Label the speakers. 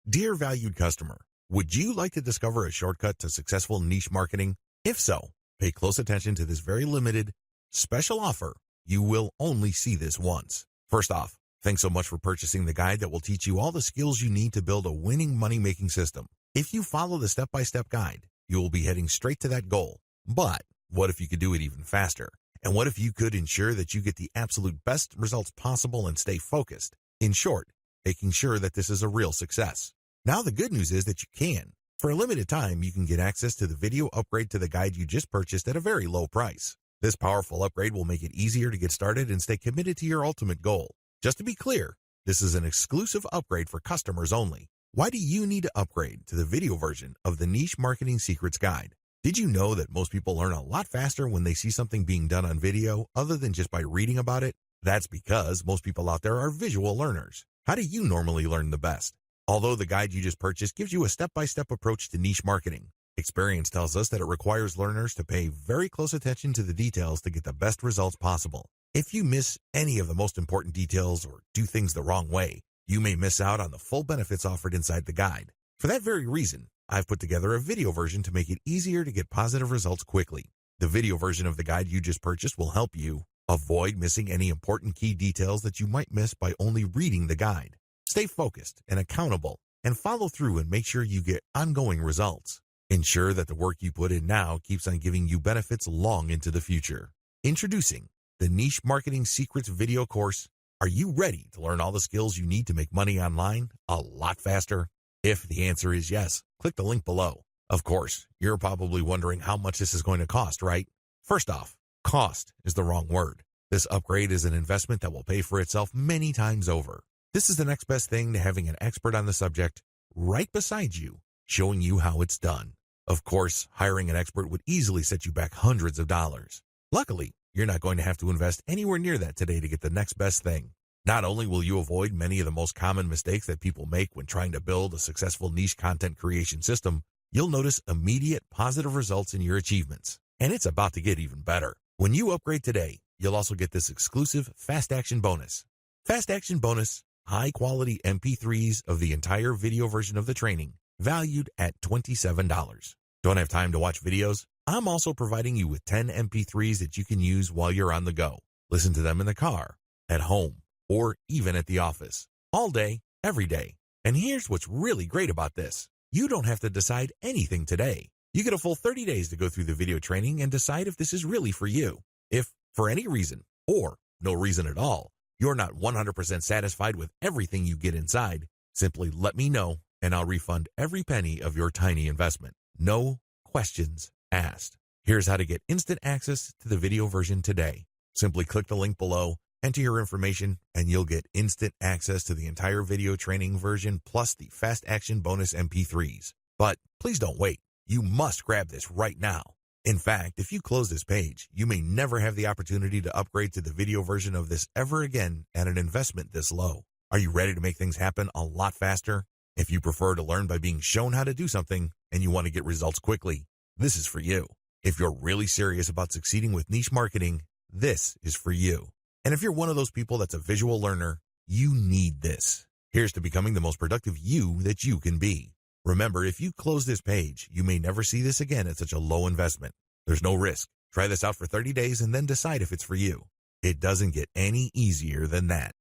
Speaker 1: Dear valued customer, would you like to discover a shortcut to successful niche marketing? If so, pay close attention to this very limited, special offer. You will only see this once. First off, thanks so much for purchasing the guide that will teach you all the skills you need to build a winning money-making system. If you follow the step-by-step guide, you will be heading straight to that goal. But what if you could do it even faster? And what if you could ensure that you get the absolute best results possible and stay focused? In short, making sure that this is a real success. Now the good news is that you can. For a limited time, you can get access to the video upgrade to the guide you just purchased at a very low price. This powerful upgrade will make it easier to get started and stay committed to your ultimate goal. Just to be clear, this is an exclusive upgrade for customers only. Why do you need to upgrade to the video version of the Niche Marketing Secrets Guide? Did you know that most people learn a lot faster when they see something being done on video other than just by reading about it? That's because most people out there are visual learners. How do you normally learn the best? Although the guide you just purchased gives you a step-by-step approach to niche marketing, experience tells us that it requires learners to pay very close attention to the details to get the best results possible. If you miss any of the most important details or do things the wrong way, you may miss out on the full benefits offered inside the guide. For that very reason, I've put together a video version to make it easier to get positive results quickly. The video version of the guide you just purchased will help you avoid missing any important key details that you might miss by only reading the guide. Stay focused and accountable and follow through and make sure you get ongoing results. Ensure that the work you put in now keeps on giving you benefits long into the future. Introducing the Niche Marketing Secrets video course. Are you ready to learn all the skills you need to make money online a lot faster? If the answer is yes, click the link below. Of course, you're probably wondering how much this is going to cost, right? First off, cost is the wrong word. This upgrade is an investment that will pay for itself many times over. This is the next best thing to having an expert on the subject right beside you, showing you how it's done. Of course, hiring an expert would easily set you back hundreds of dollars. Luckily, you're not going to have to invest anywhere near that today to get the next best thing. Not only will you avoid many of the most common mistakes that people make when trying to build a successful niche content creation system, you'll notice immediate positive results in your achievements. And it's about to get even better. When you upgrade today, you'll also get this exclusive Fast Action bonus. Fast Action bonus, high-quality MP3s of the entire video version of the training, valued at $27. Don't have time to watch videos? I'm also providing you with 10 MP3s that you can use while you're on the go. Listen to them in the car, at home, or even at the office. All day, every day. And here's what's really great about this. You don't have to decide anything today. You get a full 30 days to go through the video training and decide if this is really for you. If, for any reason, or no reason at all, you're not 100% satisfied with everything you get inside, simply let me know and I'll refund every penny of your tiny investment. No questions asked. Here's how to get instant access to the video version today. Simply click the link below, enter your information, and you'll get instant access to the entire video training version plus the Fast Action bonus MP3s. But please don't wait. You must grab this right now. In fact, if you close this page, you may never have the opportunity to upgrade to the video version of this ever again at an investment this low. Are you ready to make things happen a lot faster? If you prefer to learn by being shown how to do something and you want to get results quickly, this is for you. If you're really serious about succeeding with niche marketing, this is for you. And if you're one of those people that's a visual learner, you need this. Here's to becoming the most productive you that you can be. Remember, if you close this page, you may never see this again at such a low investment. There's no risk. Try this out for 30 days and then decide if it's for you. It doesn't get any easier than that.